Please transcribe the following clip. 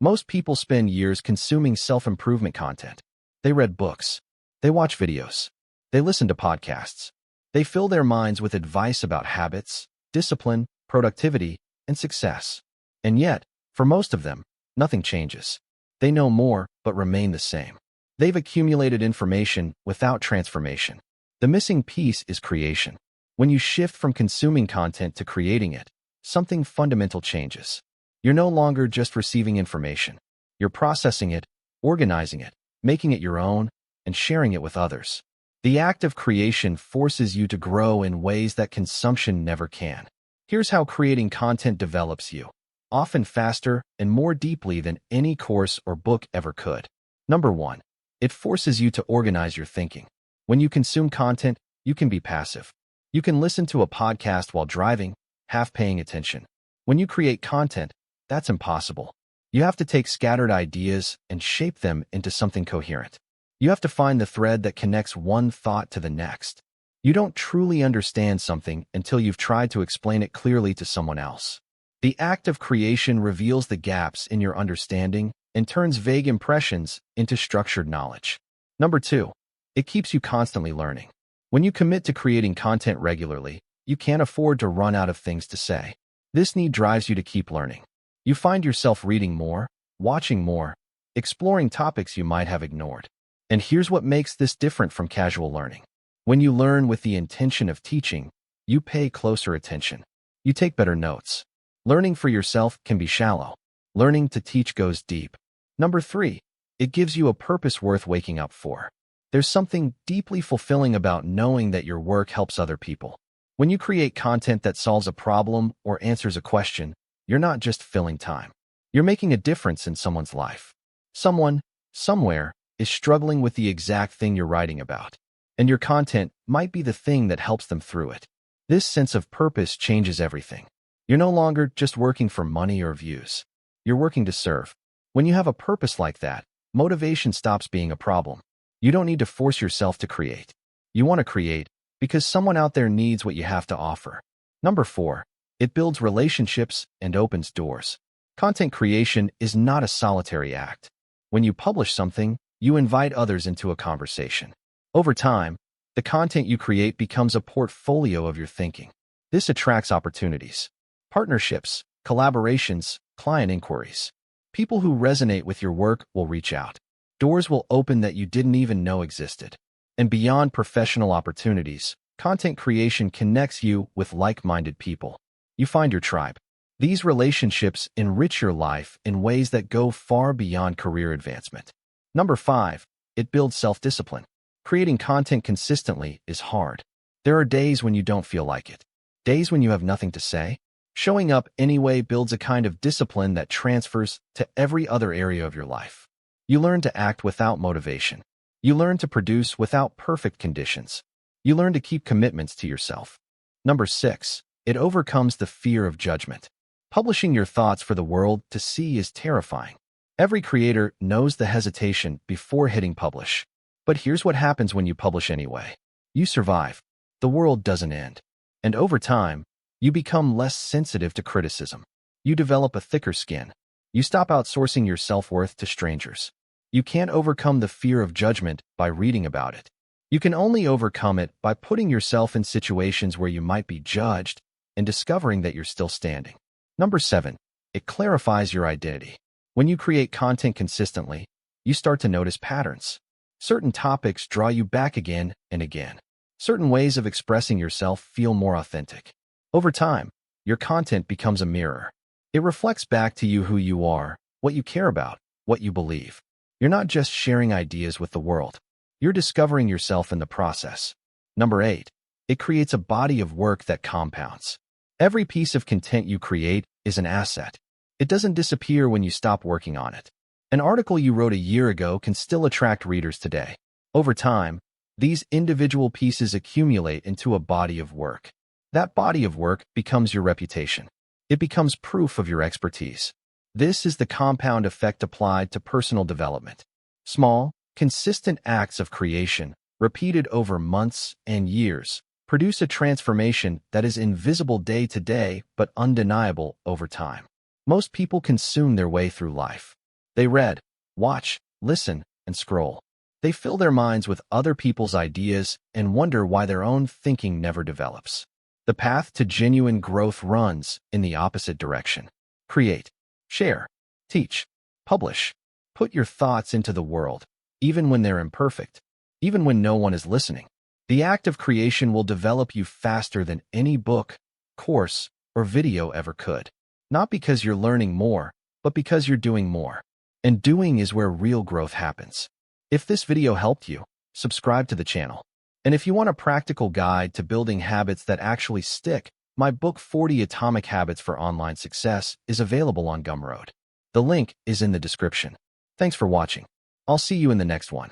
Most people spend years consuming self-improvement content. They read books. They watch videos. They listen to podcasts. They fill their minds with advice about habits, discipline, productivity, and success. And yet, for most of them, nothing changes. They know more, but remain the same. They've accumulated information without transformation. The missing piece is creation. When you shift from consuming content to creating it, something fundamental changes. You're no longer just receiving information. You're processing it, organizing it, making it your own, and sharing it with others. The act of creation forces you to grow in ways that consumption never can. Here's how creating content develops you, often faster and more deeply than any course or book ever could. Number 1. It forces you to organize your thinking. When you consume content, you can be passive. You can listen to a podcast while driving, half paying attention. When you create content, that's impossible. You have to take scattered ideas and shape them into something coherent. You have to find the thread that connects one thought to the next. You don't truly understand something until you've tried to explain it clearly to someone else. The act of creation reveals the gaps in your understanding and turns vague impressions into structured knowledge. Number 2. It keeps you constantly learning. When you commit to creating content regularly, you can't afford to run out of things to say. This need drives you to keep learning. You find yourself reading more, watching more, exploring topics you might have ignored. And here's what makes this different from casual learning. When you learn with the intention of teaching, you pay closer attention. You take better notes. Learning for yourself can be shallow. Learning to teach goes deep. Number 3. It gives you a purpose worth waking up for. There's something deeply fulfilling about knowing that your work helps other people. When you create content that solves a problem or answers a question, you're not just filling time. You're making a difference in someone's life. Someone, somewhere, is struggling with the exact thing you're writing about, and your content might be the thing that helps them through it. This sense of purpose changes everything. You're no longer just working for money or views. You're working to serve. When you have a purpose like that, motivation stops being a problem. You don't need to force yourself to create. You want to create because someone out there needs what you have to offer. Number 4. It builds relationships and opens doors. Content creation is not a solitary act. When you publish something, you invite others into a conversation. Over time, the content you create becomes a portfolio of your thinking. This attracts opportunities, partnerships, collaborations, client inquiries. People who resonate with your work will reach out. Doors will open that you didn't even know existed. And beyond professional opportunities, content creation connects you with like-minded people. You find your tribe. These relationships enrich your life in ways that go far beyond career advancement. Number 5. It builds self-discipline. Creating content consistently is hard. There are days when you don't feel like it. Days when you have nothing to say. Showing up anyway builds a kind of discipline that transfers to every other area of your life. You learn to act without motivation. You learn to produce without perfect conditions. You learn to keep commitments to yourself. Number 6. It overcomes the fear of judgment. Publishing your thoughts for the world to see is terrifying. Every creator knows the hesitation before hitting publish. But here's what happens when you publish anyway. You survive. The world doesn't end. And over time, you become less sensitive to criticism. You develop a thicker skin. You stop outsourcing your self-worth to strangers. You can't overcome the fear of judgment by reading about it. You can only overcome it by putting yourself in situations where you might be judged and discovering that you're still standing. Number 7. It clarifies your identity. When you create content consistently, you start to notice patterns. Certain topics draw you back again and again. Certain ways of expressing yourself feel more authentic. Over time, your content becomes a mirror. It reflects back to you who you are, what you care about, what you believe. You're not just sharing ideas with the world. You're discovering yourself in the process. Number 8. It creates a body of work that compounds. Every piece of content you create is an asset. It doesn't disappear when you stop working on it. An article you wrote a year ago can still attract readers today. Over time, these individual pieces accumulate into a body of work. That body of work becomes your reputation. It becomes proof of your expertise. This is the compound effect applied to personal development. Small, consistent acts of creation, repeated over months and years, produce a transformation that is invisible day to day but undeniable over time. Most people consume their way through life. They read, watch, listen, and scroll. They fill their minds with other people's ideas and wonder why their own thinking never develops. The path to genuine growth runs in the opposite direction. Create, share, teach, publish. Put your thoughts into the world, even when they're imperfect, even when no one is listening. The act of creation will develop you faster than any book, course, or video ever could. Not because you're learning more, but because you're doing more. And doing is where real growth happens. If this video helped you, subscribe to the channel. And if you want a practical guide to building habits that actually stick, my book 40 Atomic Habits for Online Success is available on Gumroad. The link is in the description. Thanks for watching. I'll see you in the next one.